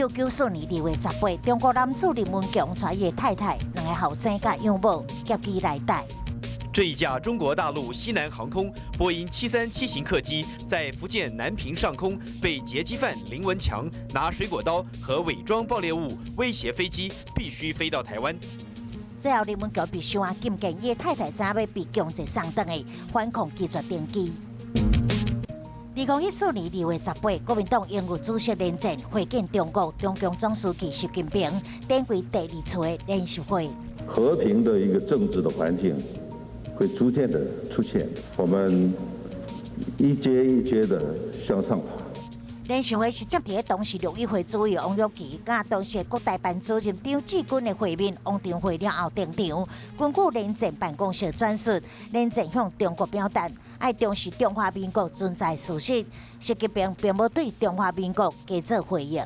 1994年2月18日，中国男子林文强带伊的太太、2个后生甲养母劫机来台。这一架中国大陆西南航空波音737型客机在福建南平上空被劫机犯林文强拿水果刀和伪装爆裂物威胁飞机必须飞到台湾。最后，林文强被伤啊，禁见伊的太太知要被强制送回的，反抗拒绝登机。2014年2月18日，国民党应有主席连战会见中国中共总书记习近平，展开第2次的联席会。和平的一个政治的环境会逐渐的出现，我们一阶一阶的向上爬。联席会是接伫当时陆委会主委王玉琦，甲当时国台办主任张志军的会面。王庭会了后登场，根据连战办公室转述，连战向中国表达爱重视中华民国存在事实，习近平并无对中华民国加做回应。